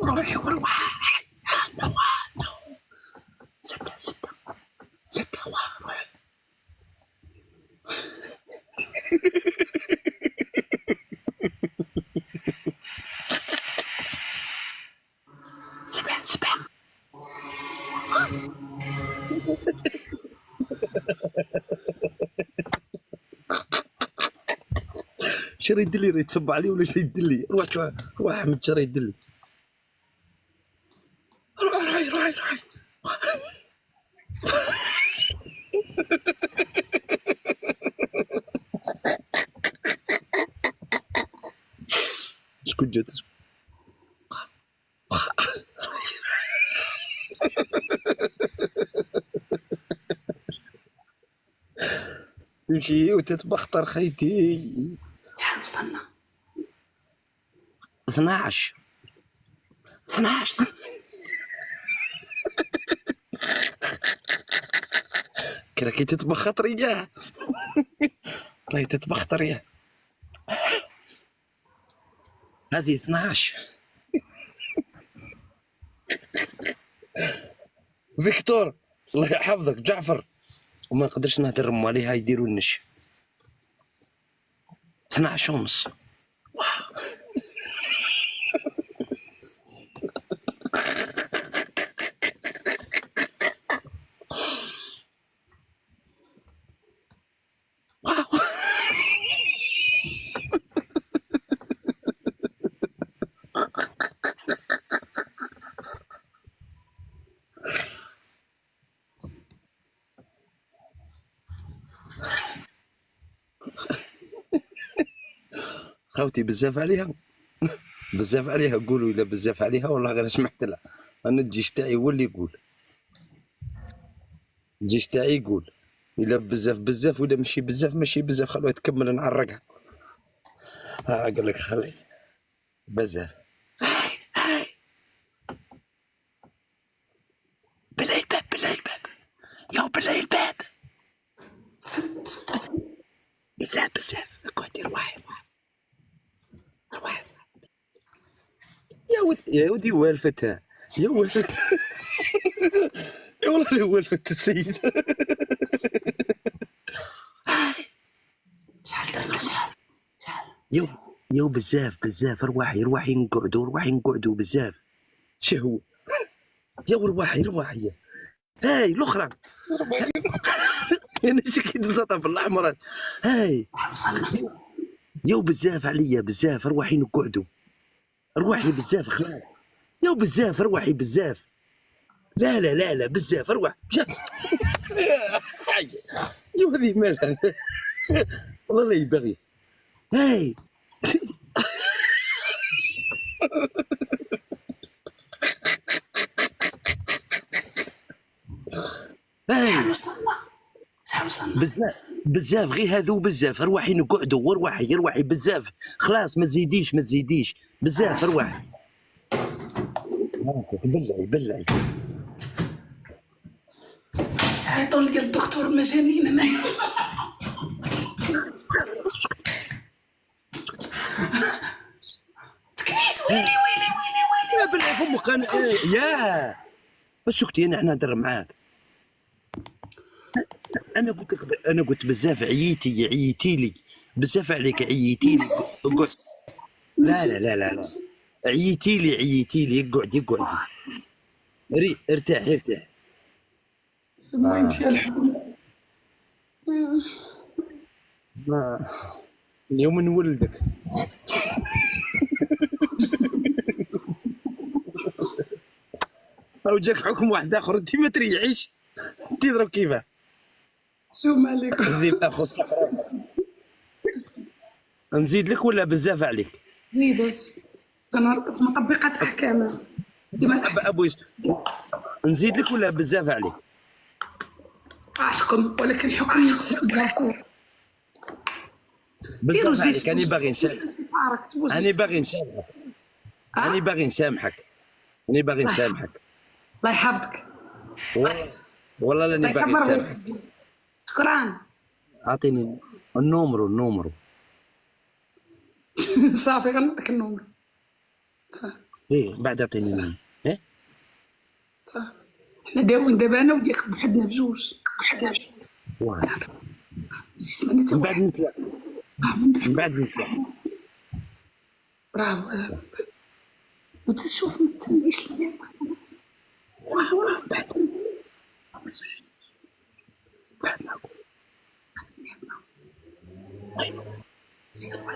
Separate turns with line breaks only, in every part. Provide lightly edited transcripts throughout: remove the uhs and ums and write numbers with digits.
روحي والواحد. نو. 6 روحي. 7 شرا يدير لي يتصبع علي ولا شرا يدير لي؟ روح احمد شرا يدير لي. روحي. شكون جات؟ تمشي وتتبختر خيتي.
شحال وصلنا؟
12 راكي تتبخطري كاع. راهي تتبختري. هذه 12. فيكتور الله يحفظك. جعفر وما نقدرش نهدر عليها يديروا النش. 12 ونص. خوتي بزاف عليها. بزاف عليها. قولوا الا بزاف عليها والله غير سمحت لها. انا الجيش تاعي هو اللي يقول. الجيش تاعي يقول الا بزاف ولا ماشي بزاف خلوها تكمل نعرقها. قال لك خلي بزاف. هاي بلاي الباب. بلاي الباب. بزاف. كنت واحد. يا ودي والفتها. يا والله والفت السيد.
شحال درنا؟ شحال؟
يو بزاف. روحي نقعدوا بزاف. شهو يا روحي. هاي الاخرى. انا شكي نزطها بالاحمر. هاي يو بزاف عليا. بزاف روحي نقعدوا. روحي بزاف خلاص. يو بزاف روحي بزاف. لا بزاف روح. يو هذه مالها. والله لا يبغي. هاي
شحال وصلنا؟
بزاف غير هذو بزاف. روحي نقعدوا وروحي بزاف خلاص. ما تزيديش بزاف. روحي بلعي.
عيطوا لي الدكتور مجانين هنايا. تكنيس. ويلي
يا بلعي فمك. انا يا بس سكتي. انا نهضر معاك. انا قلت بزاف. عييتي لي بزاف عليك. عييتي لي. لا عييتي لي. اقعدي ارتاح.
المهم يا الحب.
اليوم نولدك. او جاك حكم واحد اخر. انت ما تريعيش. انت ضرب كيفاه.
شو مالك؟
نزيد لك ولا بزاف عليك؟
زيد تنربط مطبقات احكامها ديما.
ابوي نزيد لك ولا بزاف عليك؟
احكم ولكن حكم بلاصير.
بزاف عليك. انا باغي نسامحك. انا باغي نسامحك.
الله يحفظك.
والله راني باغي نسامحك.
شكرا.
اعطيني النومرو.
صافي غنعطيك النومرو. صافي
ايه بعد اعطيني مين ايه
صافي. احنا دابا انا وديك بوحدنا بجوج.
واحد
اسمعنا حتى
من بعد
واحد.
نتلاقى
من
من
بعد.
بعد نتلاقى
برافو. وتشوف ما تسميش لنا.
واه بعد ناكل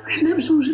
احنا بجوج.